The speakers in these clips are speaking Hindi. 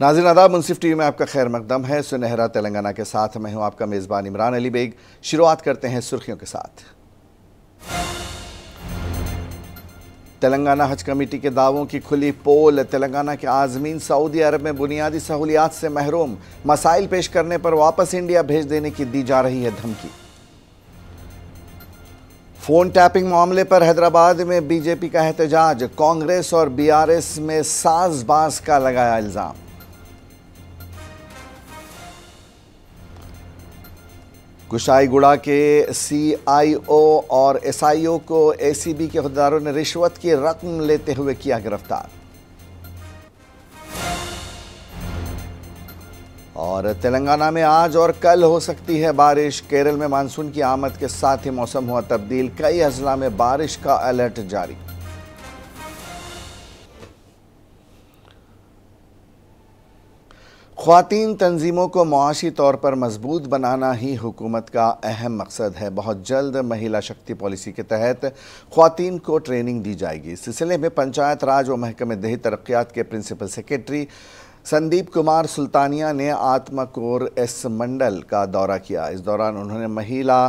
नाज़रीन आदाब, मुंसिफ टीवी में आपका खैर मकदम है। सुनहरा तेलंगाना के साथ मैं हूं आपका मेज़बान इमरान अली बेग। शुरुआत करते हैं सुर्खियों के साथ। तेलंगाना हज कमेटी के दावों की खुली पोल। तेलंगाना के आज़मीन सऊदी अरब में बुनियादी सहूलियात से महरूम, मसाइल पेश करने पर वापस इंडिया भेज देने की दी जा रही है धमकी। फोन टैपिंग मामले पर हैदराबाद में बीजेपी का एहतजाज। कांग्रेस और बीआरएस में साजबाज का लगाया इल्जाम। कुशाईगुड़ा के सीआईओ और एसआईओ को एसीबी के अहदेदारों ने रिश्वत की रकम लेते हुए किया गिरफ्तार। और तेलंगाना में आज और कल हो सकती है बारिश। केरल में मानसून की आमद के साथ ही मौसम हुआ तब्दील। कई अजला में बारिश का अलर्ट जारी। ख्वातीन तंजीमों को मुआशी तौर पर मजबूत बनाना ही हुकूमत का अहम मकसद है। बहुत जल्द महिला शक्ति पॉलिसी के तहत ख्वातीन को ट्रेनिंग दी जाएगी। इस सिलसिले में पंचायत राज व महकमे देही तरक्यात के प्रिंसिपल सेक्रेटरी संदीप कुमार सुल्तानिया ने आत्माकोर एस मंडल का दौरा किया। इस दौरान उन्होंने महिला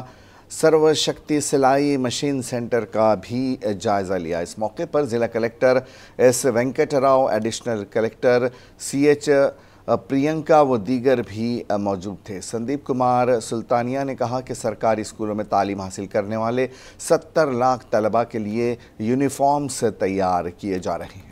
सर्वशक्ति सिलाई मशीन सेंटर का भी जायज़ा लिया। इस मौके पर ज़िला collector S Venkatrao, additional collector CH Priyanka व दीगर भी मौजूद थे। संदीप कुमार सुल्तानिया ने कहा कि सरकारी स्कूलों में तालीम हासिल करने वाले 70 लाख तलबा के लिए यूनिफॉर्म्स तैयार किए जा रहे हैं।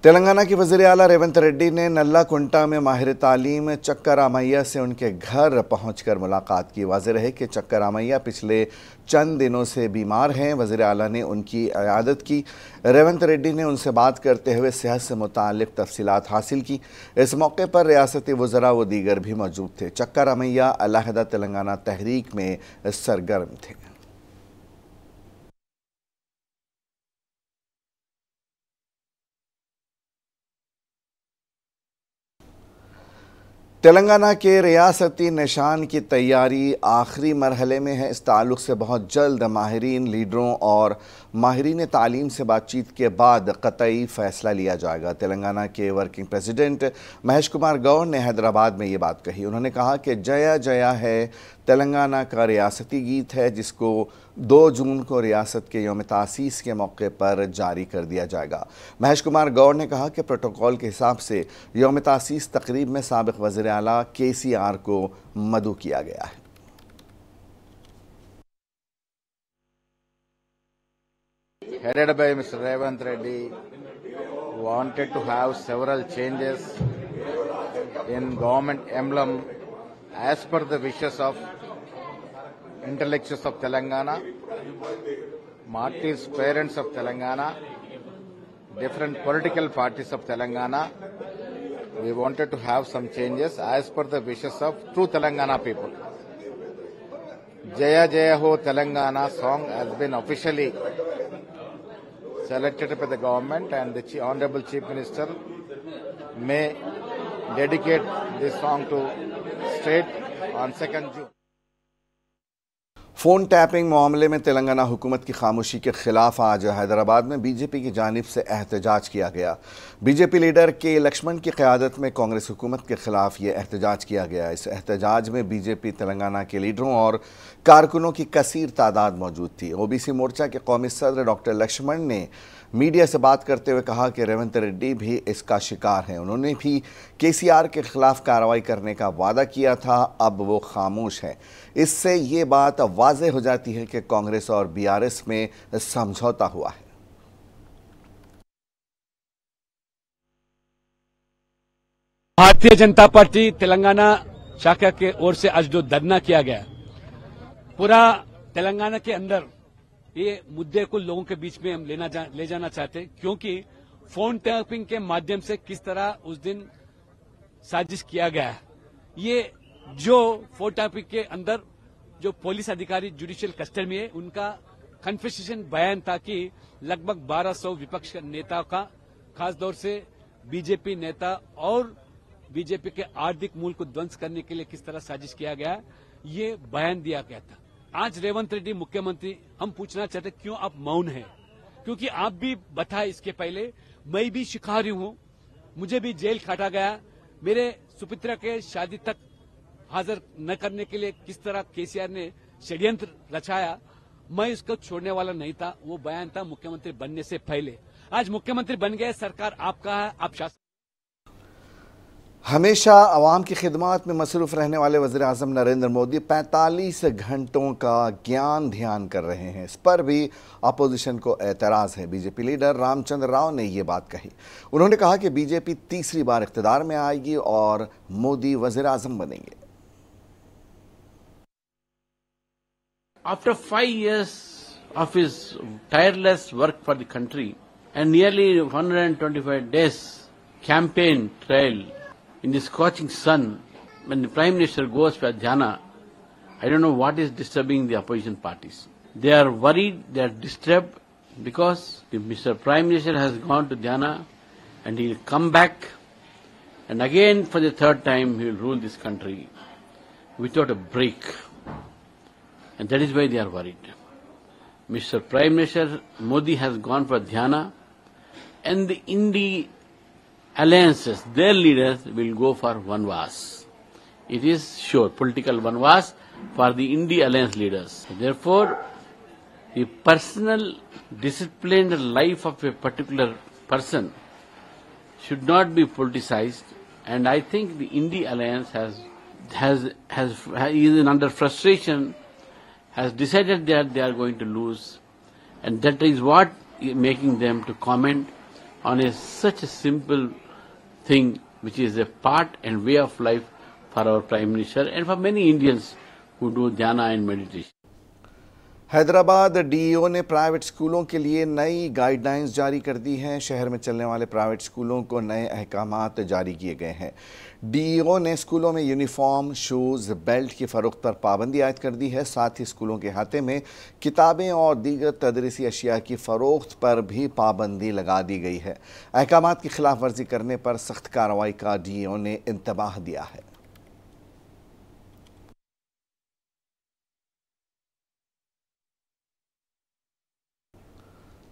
तेलंगाना की वज़ीर आला रेवंत रेड्डी ने नल्लाकुंटा में माहिर तालीम चक्कर रामैया से उनके घर पहुंचकर मुलाकात की। वाज़ेह है कि चक्कर रामैया पिछले चंद दिनों से बीमार हैं। वज़ीर आला ने उनकी इयादत की। रेवंत रेड्डी ने उनसे बात करते हुए सेहत से मुताल्लिक़ तफसीलात हासिल की। इस मौके पर रियासती वज़रा व दीगर भी मौजूद थे। चक्कर रामैया अलहदा तेलंगाना तहरीक में सरगर्म थे। तेलंगाना के रियासती निशान की तैयारी आखिरी मरहले में है। इस ताल्लुक़ से बहुत जल्द माहिरीन, लीडरों और माहिरीन तालीम से बातचीत के बाद क़तई फ़ैसला लिया जाएगा। तेलंगाना के वर्किंग प्रेसिडेंट महेश कुमार गौड़ ने हैदराबाद में ये बात कही। उन्होंने कहा कि जया जया है तेलंगाना का रियासती गीत है, जिसको 2 जून को रियासत के यौम तासीस के मौके पर जारी कर दिया जाएगा। महेश कुमार गौड़ ने कहा कि प्रोटोकॉल के हिसाब से यौम तासीस तकरीब में साबिक़ वज़ीर आला KCR को मदऊ किया गया है। Headed by Mr. Revanth Reddy, wanted to have several changes in government emblem as per the wishes of intellectuals of Telangana, martyrs, parents of Telangana, different political parties of Telangana. We wanted to have some changes as per the wishes of true Telangana people. Jaya Jaya Ho Telangana song has been officially selected by the government, and the Honorable Chief Minister may dedicate this song to state on 2nd June. Phone tapping मामले में तेलंगाना हुकूमत की खामोशी के खिलाफ आज हैदराबाद में बीजेपी की जानिब से एहतजाज किया गया। बीजेपी लीडर के लक्ष्मण की क़यादत में कांग्रेस हुकूमत के खिलाफ ये एहतजाज किया गया। इस एहतजाज में बीजेपी तेलंगाना के लीडरों और कारकुनों की कसीर तादाद मौजूद थी। ओबीसी मोर्चा के कौमी सदर डॉक्टर लक्ष्मण ने मीडिया से बात करते हुए कहा कि रेवंत रेड्डी भी इसका शिकार हैं। उन्होंने भी KCR के खिलाफ कार्रवाई करने का वादा किया था, अब वो खामोश हैं। इससे ये बात वाज़ेह हो जाती है कि कांग्रेस और BRS में समझौता हुआ है। भारतीय जनता पार्टी तेलंगाना शाखा के ओर से आज जो धरना किया गया, पूरा तेलंगाना के अंदर ये मुद्दे को लोगों के बीच में हम ले जाना चाहते हैं, क्योंकि फोन टैपिंग के माध्यम से किस तरह उस दिन साजिश किया गया है। ये जो फोन टैपिंग के अंदर जो पुलिस अधिकारी जुडिशियल कस्टडी में है, उनका कन्फेशन बयान था कि लगभग 1200 विपक्ष नेताओं का, खासतौर से बीजेपी नेता और बीजेपी के आर्थिक मूल को ध्वंस करने के लिए किस तरह साजिश किया गया, ये बयान दिया गया था। आज रेवंत रेड्डी मुख्यमंत्री, हम पूछना चाहते क्यों आप मौन हैं? क्योंकि आप भी बताए इसके पहले, मैं भी शिकारी हूं, मुझे भी जेल काटा गया। मेरे सुपुत्र के शादी तक हाजिर न करने के लिए किस तरह केसीआर ने षड्यंत्र रचाया, मैं इसको छोड़ने वाला नहीं था। वो बयान था मुख्यमंत्री बनने से पहले। आज मुख्यमंत्री बन गए, सरकार आपका है, आप शासन। हमेशा अवाम की खिदमत में मसरूफ रहने वाले वज़ीर-ए-आज़म नरेंद्र मोदी 45 घंटों का ज्ञान ध्यान कर रहे हैं। इस पर भी अपोजिशन को एतराज़ है। बीजेपी लीडर रामचंद्र राव ने ये बात कही। उन्होंने कहा कि बीजेपी तीसरी बार इख्तिदार में आएगी और मोदी वज़ीर-ए-आज़म बनेंगे। After 5 years of his tireless work for the country and nearly 125 days campaign trail in the scorching sun, when the Prime Minister goes for Dhyana, I don't know what is disturbing the opposition parties. They are worried, they are disturbed because Mr. Prime Minister has gone to Dhyana and he will come back and again for the third time he will rule this country without a break. And that is why they are worried. Mr. Prime Minister Modi has gone for Dhyana and the Indi alliances, their leaders will go for Vanvas. It is sure, political Vanvas for the Indi alliance leaders. Therefore, the personal disciplined life of a particular person should not be politicized, and I think the Indi alliance is under frustration, has decided that they are going to lose, and that is what is making them to comment on such a simple thing which is a part and way of life for our Prime Minister and for many Indians who do dhyana and meditation. Hyderabad DEO ने प्राइवेट स्कूलों के लिए नई गाइडलाइंस जारी कर दी हैं। शहर में चलने वाले प्राइवेट स्कूलों को नए अहकामात जारी किए गए हैं। डीईओ ने स्कूलों में यूनिफॉर्म, शूज़, बेल्ट की फ़रोख्त पर पाबंदी आयद कर दी है। साथ ही स्कूलों के खाते में किताबें और दीगर तदरीसी अशिया की फ़रोख्त पर भी पाबंदी लगा दी गई है। अहकामात की खिलाफ वर्जी करने पर सख्त कार्रवाई का डीईओ ने इंतबाह दिया है।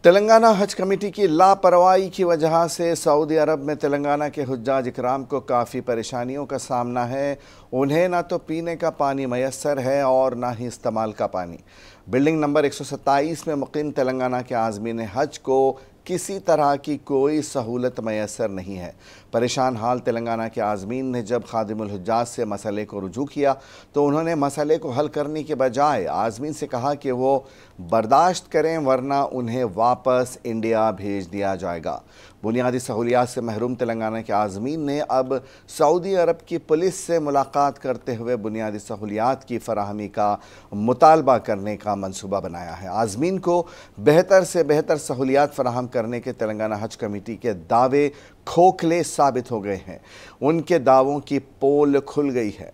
तेलंगाना हज कमेटी की लापरवाही की वजह से सऊदी अरब में तेलंगाना के हुज्जाज इकराम को काफ़ी परेशानियों का सामना है। उन्हें ना तो पीने का पानी मैसर है और ना ही इस्तेमाल का पानी। बिल्डिंग नंबर 127 में मुकीम तेलंगाना के आज़मीन हज को किसी तरह की कोई सहूलत मैसर नहीं है। परेशान हाल तेलंगाना के आज़मीन ने जब खादिमुल हुज्जाज से मसले को रुजू किया तो उन्होंने मसले को हल करने के बजाय आज़मीन से कहा कि वो बर्दाश्त करें वरना उन्हें वापस इंडिया भेज दिया जाएगा। बुनियादी सहूलियात से महरूम तेलंगाना के आज़मीन ने अब सऊदी अरब की पुलिस से मुलाकात करते हुए बुनियादी सहूलियात की फराहमी का मुतालबा करने का मंसूबा बनाया है। आज़मीन को बेहतर से बेहतर सहूलियात फराहम करने के तेलंगाना हज कमेटी के दावे खोखले साबित हो गए हैं। उनके दावों की पोल खुल गई है।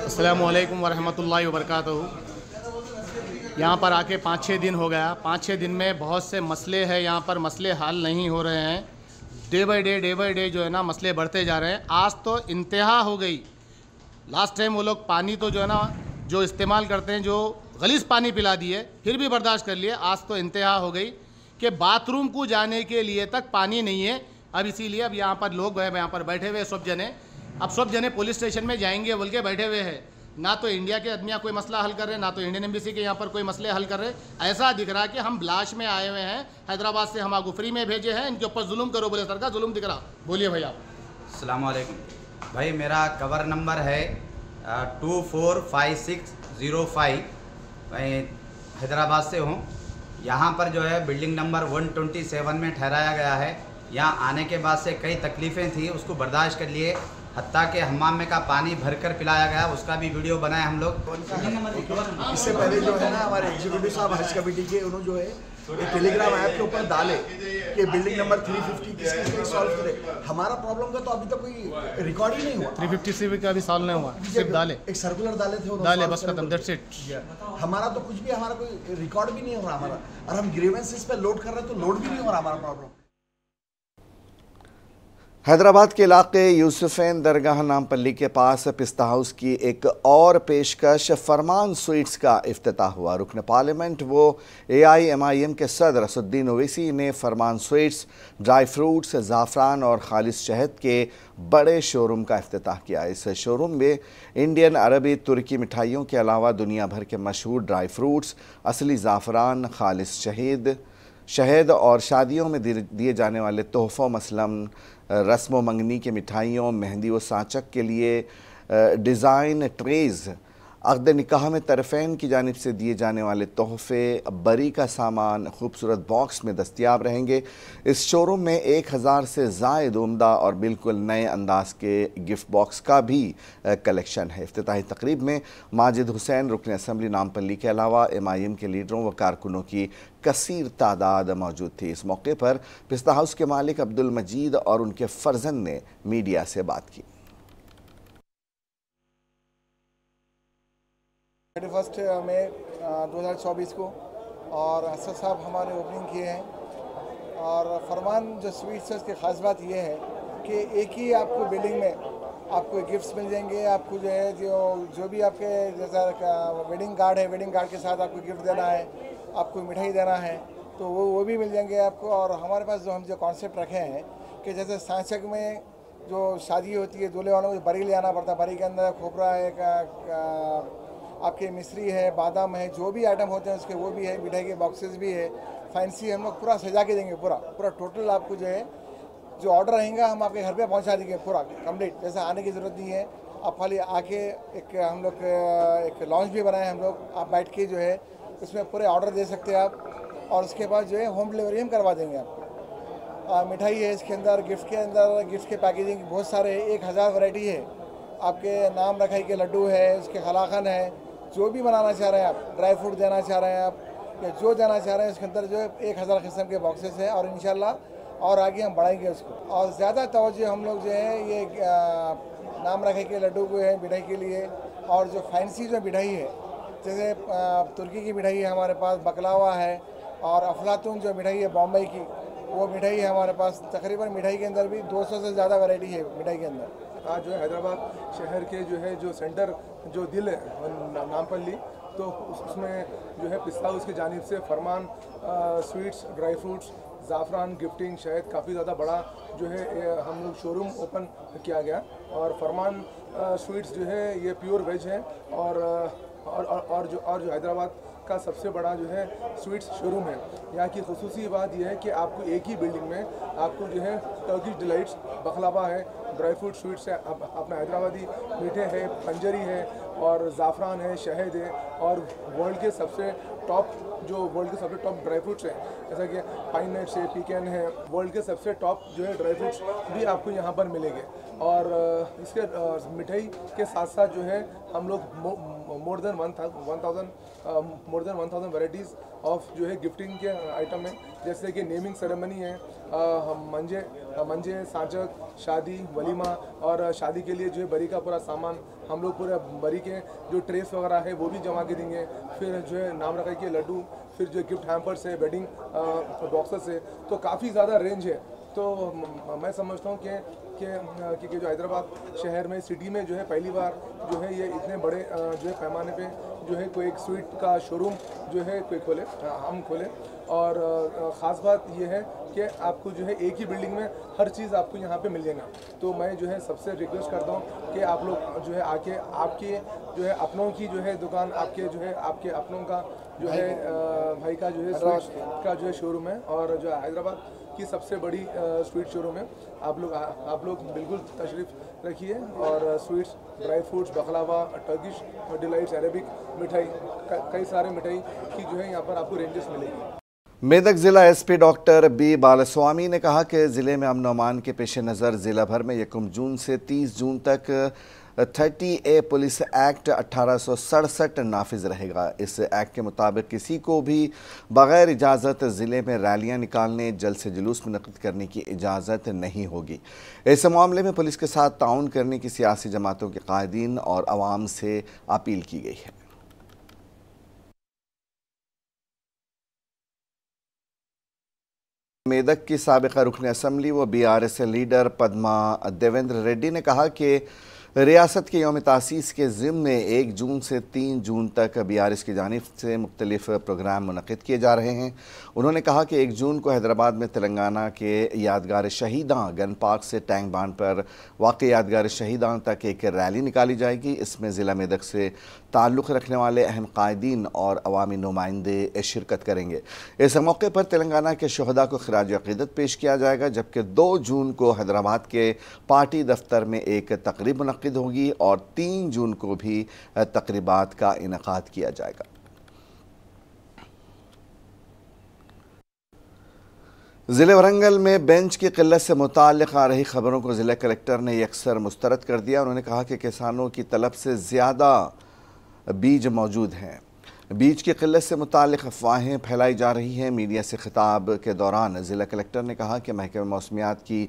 अस्सलामु अलैकुम वरहमतुल्लाहि वबरकातुहू। यहाँ पर आके 5-6 दिन हो गया। 5-6 दिन में बहुत से मसले हैं, यहाँ पर मसले हल नहीं हो रहे हैं। डे बाय डे जो है ना मसले बढ़ते जा रहे हैं। आज तो इंतहा हो गई। लास्ट टाइम वो लोग पानी तो जो है ना जो इस्तेमाल करते हैं, जो गलीज़ पानी पिला दिए, फिर भी बर्दाश्त कर लिए। आज तो इंतहा हो गई कि बाथरूम को जाने के लिए तक पानी नहीं है। अब इसीलिए अब यहाँ पर लोग यहाँ पर बैठे हुए सब जने, अब सब जने पुलिस स्टेशन में जाएंगे बोल के बैठे हुए हैं। ना तो इंडिया के आदमियाँ कोई मसला हल कर रहे हैं, ना तो इंडियन एम्बेसी के यहाँ पर कोई मसले हल कर रहे हैं। ऐसा दिख रहा है कि हम ब्लाश में आए हुए हैं, हैदराबाद से हम गुफरी में भेजे हैं, इनके ऊपर जुल्म करो बोले। सरकार जुल्म दिख रहा। बोलिए भैया। अस्सलाम वालेकुम भाई, मेरा कवर नंबर है 245605। मैं हैदराबाद से हूँ। यहाँ पर जो है बिल्डिंग नंबर 127 में ठहराया गया है। यहाँ आने के बाद से कई तकलीफ़ें थी, उसको बर्दाश्त कर लिए। हत्ता के हमाम में का पानी भरकर पिलाया गया, उसका भी वीडियो बनाए हम लोग। इससे पहले जो है ना हमारे एग्जीक्यूटिव साहब हज कमेटी के, उन्होंने जो है एक टेलीग्राम ऐप के ऊपर डाले कि बिल्डिंग नंबर 350 किसके सॉल्व करे। हमारा प्रॉब्लम का तो अभी तक कोई रिकॉर्ड ही नहीं हुआ। 350 का भी सॉल्व नहीं हुआ, सिर्फ डाले, एक सर्कुलर डाले थे, डाले बस खत्म, दैट्स इट। हमारा तो कुछ भी, हमारा कोई रिकॉर्ड भी नहीं हो रहा हमारा, और हम ग्रीवेंसेस पे लोड कर रहे हैं तो लोड भी नहीं हो रहा हमारा प्रॉब्लम। हैदराबाद के इलाके यूसुफैन दरगाह नामपल्ली के पास पिस्ता हाउस की एक और पेशकश फरमान स्वीट्स का इफ्तिताह हुआ। रुकन पार्लियामेंट वो AIMIM के सदर असुद्दीन ओवैसी ने फरमान स्वीट्स, ड्राई फ्रूट्स, ज़ाफ़रान और खालिस शहद के बड़े शोरूम का इफ्तिताह किया। इस शोरूम में इंडियन, अरबी, तुर्की मिठाइयों के अलावा दुनिया भर के मशहूर ड्राई फ्रूट्स, असली ज़ाफ़रान, खालिस शहद और शादियों में दिए जाने वाले तोहफ़ों मसलन रस्म मंगनी के मिठाइयों, मेहंदी व सांचक के लिए डिज़ाइन ट्रेज़, अक़द निकाह में तरफ़ैन की जानिब से दिए जाने वाले तोहफ़े, बरी का सामान खूबसूरत बॉक्स में दस्तियाब रहेंगे। इस शोरूम में 1000 से ज़ायद उम्दा और बिल्कुल नए अंदाज के गिफ्ट बॉक्स का भी कलेक्शन है। इफ्तिताही तकरीब में माजिद हुसैन रुकन असम्बली नामपल्ली के अलावा MIM के लीडरों व कारकुनों की कसीर तादाद मौजूद थी। इस मौके पर पिस्ता हाउस के मालिक अब्दुल मजीद और उनके फर्जंद ने मीडिया से बात की। 31 मई 2024 को और असद साहब हमारे ओपनिंग किए हैं। और फरमान जो स्वीट्स है उसकी ख़ास बात ये है कि एक ही आपको बिल्डिंग में आपको गिफ्ट्स मिल जाएंगे। आपको जो है जो भी आपके जैसा वेडिंग कार्ड है, वेडिंग कार्ड के साथ आपको गिफ्ट देना है, आपको मिठाई देना है तो वो भी मिल जाएंगे आपको। और हमारे पास जो कॉन्सेप्ट रखे हैं कि जैसे सांचक में जो शादी होती है दूल्हे वालों को बरी ले आना पड़ता है, बरी के अंदर खोपरा है, आपके मिश्री है, बादाम है, जो भी आइटम होते हैं उसके वो भी है, मिठाई के बॉक्सेस भी है, फैंसी हम लोग पूरा सजा के देंगे। पूरा टोटल आपको जो है जो ऑर्डर रहेगा हम आपके घर पे पहुंचा देंगे पूरा कंप्लीट। जैसे आने की ज़रूरत नहीं है, आप खाली आके एक हम लोग एक लॉन्च भी बनाए हम लोग, आप बैठ के जो है उसमें पूरे ऑर्डर दे सकते हैं आप और उसके बाद जो है होम डिलीवरी हम करवा देंगे आपको। मिठाई है इसके अंदर, गिफ्ट के अंदर गिफ्ट के पैकेजिंग बहुत सारे 1000 वैरायटी है। आपके नाम रखाई के लड्डू है, उसके खलाखन है, जो भी बनाना चाह रहे हैं आप, ड्राई फ्रूट देना चाह रहे हैं आप या जो देना चाह रहे हैं उसके अंदर जो है 1000 किस्म के बॉक्सेस हैं और इंशाल्लाह और आगे हम बढ़ाएंगे उसको। और ज़्यादा तवज्जो हम लोग जो है ये नाम रखे के लड्डू को है मिठाई के लिए। और जो फैंसी जो मिठाई है जैसे तुर्की की मिठाई है हमारे पास, बकलावा है और अफलातून जो मिठाई है बॉम्बे की वो मिठाई है हमारे पास। तकरीबन मिठाई के अंदर भी 200 से ज़्यादा वैरायटी है मिठाई के अंदर। आज जो है हैदराबाद शहर के जो है जो सेंटर जो दिल है नामपल्ली, तो उसमें जो है पिस्ता हाउस की जानिब से फरमान स्वीट्स, ड्राई फ्रूट्स, ज़ाफ़रान, गिफ्टिंग, शहद काफ़ी ज़्यादा बड़ा जो है हम लोग शोरूम ओपन किया गया। और फरमान स्वीट्स जो है ये प्योर वेज है और जो हैदराबाद का सबसे बड़ा जो है स्वीट्स शोरूम है। यहाँ की खुसूसी बात यह है कि आपको एक ही बिल्डिंग में आपको जो है टर्किश डिलाइट्स, बखलावा है, ड्राई फ्रूट स्वीट्स है, अपना हैदराबादी मीठे है, पंजरी है और ज़ाफ़रान है, शहद है और वर्ल्ड के सबसे टॉप ड्राई फ्रूट्स हैं जैसा कि पाइन नट्स है, पीकन है, वर्ल्ड के सबसे टॉप जो है ड्राई फ्रूट्स भी आपको यहाँ पर मिलेंगे। और इसके मिठाई के साथ साथ जो है हम लोग मोर देन 1000 वैराइटीज़ ऑफ जो है गिफ्टिंग के आइटम है, जैसे कि नेमिंग सेरेमनी है, मंजे, सांचक, शादी, वलीमा और शादी के लिए जो है बरी का पूरा सामान हम लोग पूरे बरी के जो ट्रेस वगैरह है वो भी जमा के देंगे। फिर जो है नाम रखा के लड्डू, फिर जो गिफ्ट हैम्पर्स है, वेडिंग बॉक्सेस है, तो काफ़ी ज़्यादा रेंज है। तो मैं समझता हूँ कि जो हैदराबाद शहर में सिटी में जो है पहली बार जो है ये इतने बड़े जो है पैमाने पे जो है कोई एक स्वीट का शोरूम जो है कोई हम खोले। और ख़ास बात ये है कि आपको जो है एक ही बिल्डिंग में हर चीज़ आपको यहाँ पे मिल जाएगा। तो मैं जो है सबसे रिक्वेस्ट करता हूँ कि आप लोग जो है आके आपके जो है अपनों की जो है दुकान, आपके अपनों का जो है भाई का जो है स्वीट का जो है शोरूम है और जो हैदराबाद की सबसे बड़ी स्वीट शोरूम है। आप लोग बिल्कुल तशरीफ़ रखिए और sweets, dry fruits, baklava, Turkish delights, Arabic मिठाई, कई सारे मिठाई की जो है यहाँ पर आपको रेंजेस मिलेगी। मेदक जिला SP डॉक्टर B बालास्वामी ने कहा कि ज़िले में अमन अमान के पेश नज़र ज़िला भर में 1 जून से 30 जून तक 30A पुलिस एक्ट 1867 नाफिज रहेगा। इस एक्ट के मुताबिक किसी को भी बग़ैर इजाज़त ज़िले में रैलियाँ निकालने, जलसे जुलूस मुनक़िद करने की इजाज़त नहीं होगी। इस मामले में पुलिस के साथ ताउन करने की सियासी जमातों के कायदीन और अवाम से अपील की गई है। मेदक की साबिका रुकन असम्बली व BRS लीडर पद्मा देवेंद्र रेड्डी ने कहा कि रियासत के यौम तासीस के ज़िम्न 1 जून से 3 जून तक BRS की जानिब से मुख्तलिफ प्रोग्राम मुनक़िद किए जा रहे हैं। उन्होंने कहा कि 1 जून को हैदराबाद में तेलंगाना के यादगार शहीदां गन पार्क से टैंक बांड पर वाक़ई यादगार शहीदां तक एक रैली निकाली जाएगी। इसमें ज़िला मेदक से ताल्लुक़ रखने वाले अहम कायदीन और अवामी नुमाइंदे शिरकत करेंगे। इस मौके पर तेलंगाना के शुहदा को खिराज अक़ीदत पेश किया जाएगा, जबकि 2 जून को हैदराबाद के पार्टी दफ्तर में एक तकरीब मुनक़्क़िद होगी और 3 जून को भी तकरीबात का इनेकाद किया जाएगा। ज़िले वरंगल में बेंच की किल्लत से मुताल्लिक़ आ रही खबरों को ज़िला कलेक्टर ने यकसर मुस्तरद कर दिया। उन्होंने कहा कि किसानों की तलब से ज़्यादा बीज मौजूद हैं। बीज की किल्लत से मुताल्लिक़ अफवाहें फैलाई जा रही हैं। मीडिया से खिताब के दौरान ज़िला कलेक्टर ने कहा कि महकमे मौसमियात की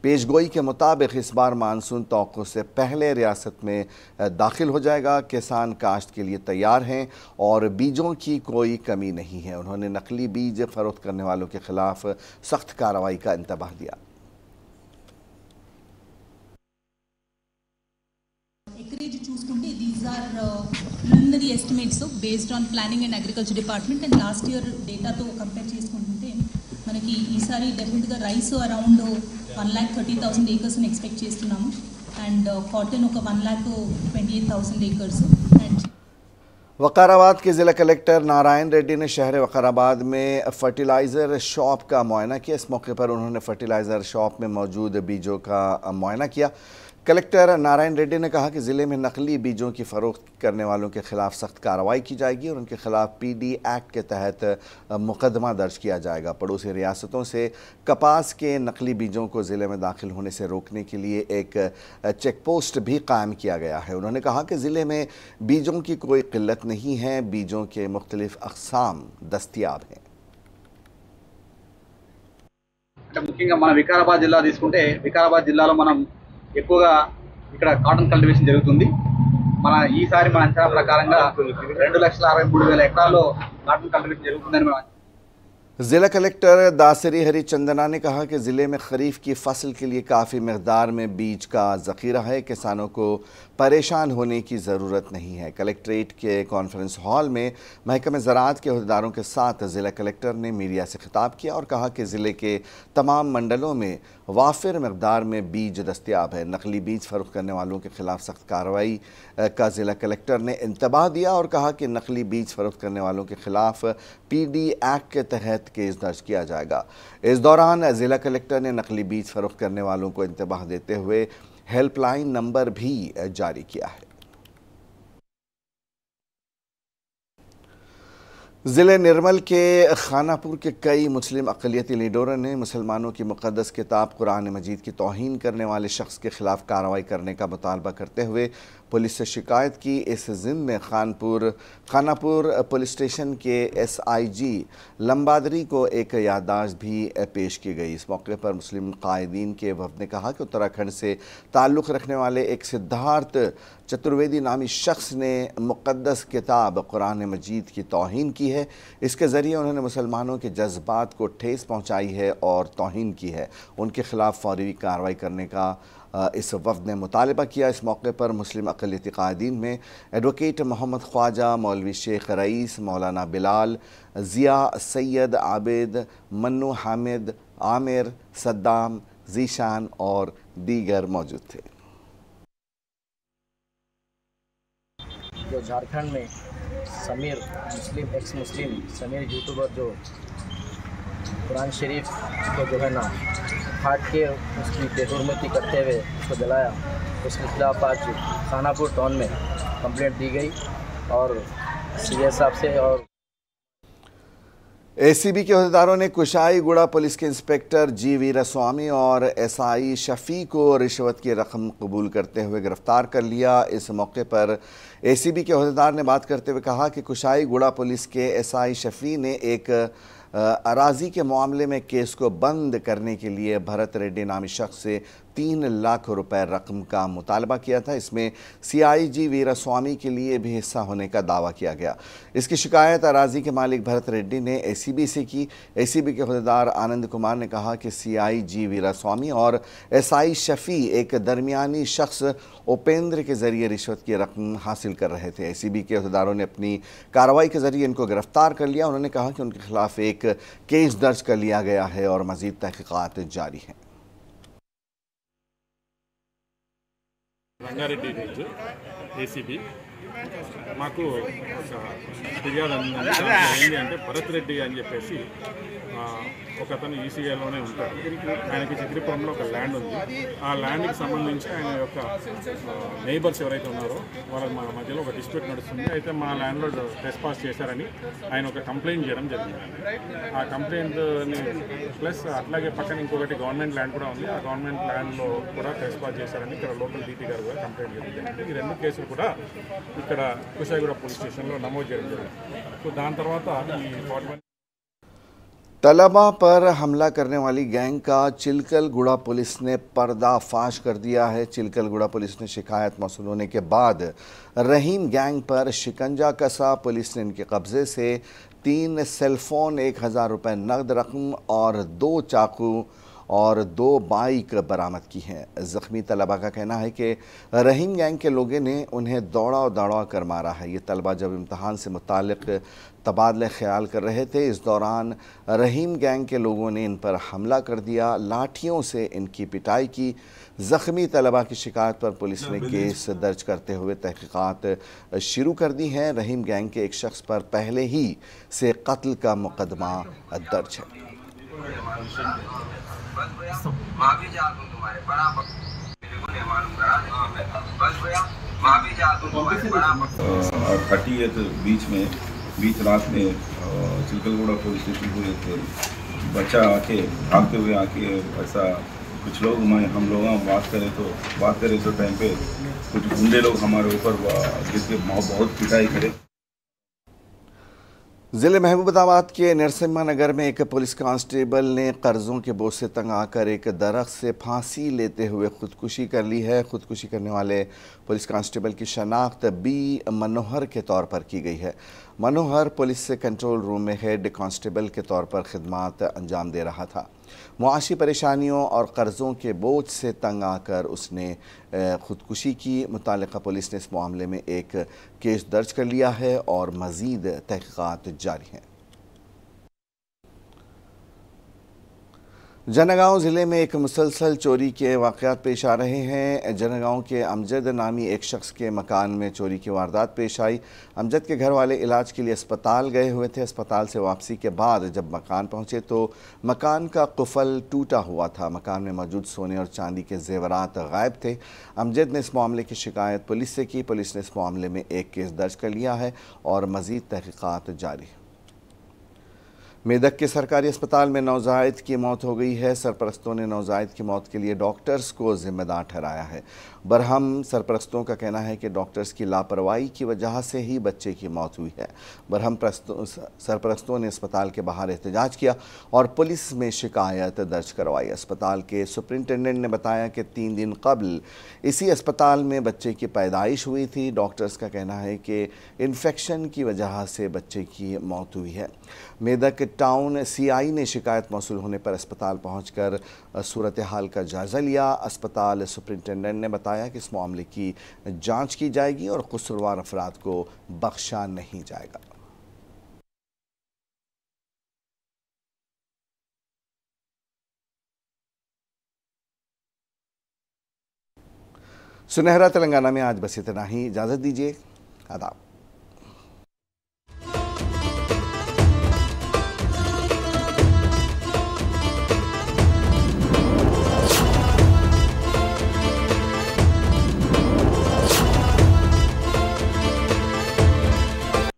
पेशगोई के मुताबिक इस बार मानसून तौक़्क़ु से पहले रियासत में दाखिल हो जाएगा। किसान काश्त के लिए तैयार हैं और बीजों की कोई कमी नहीं है। उन्होंने नकली बीज फ़रोख्त करने वालों के ख़िलाफ़ सख्त कार्रवाई का इंतबाह दिया। preliminary estimates based on planning and agriculture department and last year data తో కంపేర్ చేసుకుంటుంటే మనకి ఈసారి డెఫినెట్ గా రైస్ అరౌండ్ 1,30,000 acres ని ఎక్స్పెక్ట్ చేస్తున్నాము అండ్ కాటన్ ఒక 1,28,000 acres అండ్ वकाराबाद के ज़िला कलेक्टर नारायण रेड्डी ने शहर वकाराबाद में फर्टिलाइज़र शॉप का मुआयना किया। इस मौके पर उन्होंने फर्टिलाइज़र शॉप में मौजूद बीजों का मुआयना किया। कलेक्टर नारायण रेड्डी ने कहा कि ज़िले में नकली बीजों की फ़रोख्त करने वालों के ख़िलाफ़ सख्त कार्रवाई की जाएगी और उनके ख़िलाफ़ PD एक्ट के तहत मुकदमा दर्ज किया जाएगा। पड़ोसी रियासतों से कपास के नकली बीजों को ज़िले में दाखिल होने से रोकने के लिए एक चेक पोस्ट भी कायम किया गया है। उन्होंने कहा कि ज़िले में बीजों की कोई किल्लत नहीं है, बीजों के मुख्तलिफ़ अक़साम दस्तियाब हैं। ముఖ్యంగా మన వికారాబాద్ జిల్లా తీసుకుంటే వికారాబాద్ జిల్లాలో మనం ఎక్కువగా ఇక్కడ కాటన్ కల్టివేషన్ జరుగుతుంది। మన ఈసారి మన అంచనా ప్రకారంగా 2,63,000 ఎకరాల్లో కాటన్ కల్టివేషన్ జరుగుతుందని మనం ज़िला कलेक्टर दासरी हरिचंदना ने कहा कि ज़िले में खरीफ की फसल के लिए काफ़ी मकदार में बीज का ज़ख़ीरा है। किसानों को परेशान होने की ज़रूरत नहीं है। कलेक्ट्रेट के कॉन्फ्रेंस हॉल में महकमे ज़राअत के अहदेदारों के साथ ज़िला कलेक्टर ने मीडिया से खिताब किया और कहा कि ज़िले के तमाम मंडलों में वाफिर मकदार में बीज दस्तियाब है। नकली बीज फ़रोख्त करने वालों के ख़िलाफ़ सख्त कार्रवाई का ज़िला कलेक्टर ने इंतबाह दिया और कहा कि नकली बीज फ़रोख्त करने वालों के ख़िलाफ़ PD एक्ट के तहत केस दर्ज किया जाएगा। इस दौरान ज़िला कलेक्टर ने नकली बीज फ़रोख्त करने वालों को इंतबाह देते हुए हेल्पलाइन नंबर भी जारी किया है। ज़िले निर्मल के खानापुर के कई मुस्लिम अक़लियती लीडरों ने मुसलमानों की मुक़द्दस किताब कुरान मजीद की तौहीन करने वाले शख्स के ख़िलाफ़ कार्रवाई करने का मुतालबा करते हुए पुलिस से शिकायत की। इस ज़िम्न में खानापुर पुलिस स्टेशन के SIG लंबादरी को एक याददाश्त भी पेश की गई। इस मौके पर मुस्लिम कायदीन के वफ़द ने कहा कि उत्तराखंड से ताल्लुक़ रखने वाले एक सिद्धार्थ चतुर्वेदी नामी शख्स ने मुक़द्दस किताब कुरान मजीद की तौहीन की है। इसके ज़रिए उन्होंने मुसलमानों के जज्बात को ठेस पहुँचाई है और तौहीन की है। उनके ख़िलाफ़ फ़ौरी कार्रवाई करने का इस वफ़द ने मुतालबा किया। इस मौके पर मुस्लिम अक़लियती क़ायदीन में एडवोकेट मोहम्मद ख्वाजा, मौलवी शेख रईस, मौलाना बिलाल, ज़िया, सैयद आबिद, मन्नू हामिद, आमिर, सद्दाम, ज़ीशान और दीगर मौजूद थे। जो झारखंड में समीर मुस्लिम एक्स मुस्लिम समीर यूट्यूबर जो कुरान शरीफ को जो है ना फाट के उसकी बेहुरमती करते हुए उसको जलाया, उसके खिलाफ आज खानापुर टाउन में कंप्लेंट दी गई और CS साहब से और ACB के अहदेदारों ने कुशाईगुड़ा पुलिस के इंस्पेक्टर G वीरास्वामी और SI शफ़ी को रिश्वत की रकम कबूल करते हुए गिरफ्तार कर लिया। इस मौके पर ACB के अहदेदार ने बात करते हुए कहा कि कुशाईगुड़ा पुलिस के SI शफ़ी ने एक अराजी के मामले में केस को बंद करने के लिए भरत रेड्डी नामी शख्स से 3 लाख रुपए रकम का मुतालबा किया था। इसमें CIG वीरास्वामी के लिए भी हिस्सा होने का दावा किया गया। इसकी शिकायत अराजी के मालिक भरत रेड्डी ने ACB से की। ACB के अहदेदार आनंद कुमार ने कहा कि CIG वीरास्वामी और SI शफी एक दरमियानी शख्स उपेंद्र के जरिए रिश्वत की रकम हासिल कर रहे थे। ACB के अहदेदारों ने अपनी कार्रवाई के जरिए इनको गिरफ्तार कर लिया। उन्होंने कहा कि उनके खिलाफ एक केस दर्ज कर लिया गया है और मजीद तहकीकात जारी हैं। రంగారెడ్డి రేంజ్ ACB మాకు ఫిర్యాదు ఏంటి అంటే భరత్ రెడ్డి అని చెప్పేసి ఒక అతను ECAలోనే ఉంటాడు. ఆయనకి చిత్రీపురంలో ఒక ల్యాండ్ ఉంది. ఆ ల్యాండ్కి సంబంధించి ఆయన యొక్క నైబర్స్ ఎవరైతే ఉన్నారో వాళ్ళ మధ్యలో ఒక డిస్ప్యూట్ నడుస్తుంది. అయితే మా ల్యాండ్లో ట్రెస్పాస్ చేశారని ఆయన ఒక కంప్లైంట్ చేయడం జరిగింది. ఆ కంప్లైంట్ని ప్లస్ అట్లాగే పక్కన ఇంకొకటి గవర్నమెంట్ ల్యాండ్ కూడా ఉంది. ఆ గవర్నమెంట్ ల్యాండ్లో కూడా ట్రెస్పాస్ చేశారని ఇక్కడ లోకల్ DT గారు కూడా కంప్లైంట్ చేయడం జరిగింది. ఈ 2 కేసులు కూడా ఇక్కడ కుషాయిగూడ పోలీస్ స్టేషన్లో నమోదు చేయడం జరిగింది. సో దాని తర్వాత ఈ 41 तलबा पर हमला करने वाली गैंग का चिलकलगुड़ा पुलिस ने पर्दाफाश कर दिया है। चिलकलगुड़ा पुलिस ने शिकायत मौसूल होने के बाद रहीम गैंग पर शिकंजा कसा। पुलिस ने इनके कब्जे से 3 सेलफोन, 1000 रुपये नकद रकम और 2 चाकू और 2 बाइक बरामद की हैं। ज़ख्मी तलबा का कहना है कि रहीम गैंग के लोगों ने उन्हें दौड़ा कर मारा है। ये तलबा जब इम्तहान से मुतालिक तबादले ख्याल कर रहे थे, इस दौरान रहीम गैंग के लोगों ने इन पर हमला कर दिया, लाठियों से इनकी पिटाई की। ज़ख्मी तलबा की शिकायत पर पुलिस ने केस दर्ज करते हुए तहकीकात शुरू कर दी हैं। रहीम गैंग के एक शख्स पर पहले ही से कत्ल का मुकदमा दर्ज है। और 30th बीच रात में चिलकलगुड़ा पुलिस स्टेशन को एक बच्चा आके भागते हुए आके ऐसा कुछ लोग हम लोग बात करें तो टाइम पे कुछ गुंडे लोग हमारे ऊपर गिर के बहुत पिटाई करे। ज़िले महबूबाबाद के नरसिम्हा नगर में एक पुलिस कांस्टेबल ने कर्ज़ों के बोझ से तंग आकर एक दरख्त से फांसी लेते हुए खुदकुशी कर ली है। खुदकुशी करने वाले पुलिस कांस्टेबल की शनाख्त B मनोहर के तौर पर की गई है। मनोहर पुलिस से कंट्रोल रूम में हेड कांस्टेबल के तौर पर खिदमात अंजाम दे रहा था। मुआशी परेशानियों और कर्ज़ों के बोझ से तंग आकर उसने खुदकुशी की। मुतालिका पुलिस ने इस मामले में एक केस दर्ज कर लिया है और मज़ीद तहकीकात जारी हैं। जनगांव ज़िले में एक मुसलसल चोरी के वाक़यात पेश आ रहे हैं। जनगांव के अमजद नामी एक शख्स के मकान में चोरी की वारदात पेश आई। अमजद के घर वाले इलाज के लिए अस्पताल गए हुए थे। अस्पताल से वापसी के बाद जब मकान पहुंचे तो मकान का कुफल टूटा हुआ था। मकान में मौजूद सोने और चांदी के जेवरात गायब थे। अमजद ने इस मामले की शिकायत पुलिस से की। पुलिस ने इस मामले में एक केस दर्ज कर लिया है और मज़ीद तहकीकात जारी है। मेदक के सरकारी अस्पताल में नौजायद की मौत हो गई है। सरपरस्तों ने नौजायद की मौत के लिए डॉक्टर्स को जिम्मेदार ठहराया है। बरहम सरपरस्तों का कहना है कि डॉक्टर्स की लापरवाही की वजह से ही बच्चे की मौत हुई है। बरहम सरपरस्तों ने अस्पताल के बाहर एहतजाज किया और पुलिस में शिकायत दर्ज करवाई। अस्पताल के सुपरिंटेंडेंट ने बताया कि 3 दिन कबल इसी अस्पताल में बच्चे की पैदाइश हुई थी। डॉक्टर्स का कहना है कि इन्फेक्शन की वजह से बच्चे की मौत हुई है। मेदक टाउन CI ने शिकायत मौसूल होने पर अस्पताल पहुंचकर सूरत हाल का जायज़ा लिया। अस्पताल सुपरिंटेंडेंट ने बताया कि इस मामले की जांच की जाएगी और कसूरवार अफराद को बख्शा नहीं जाएगा। सुनहरा तेलंगाना में आज बस इतना ही। इजाज़त दीजिए। आदाब।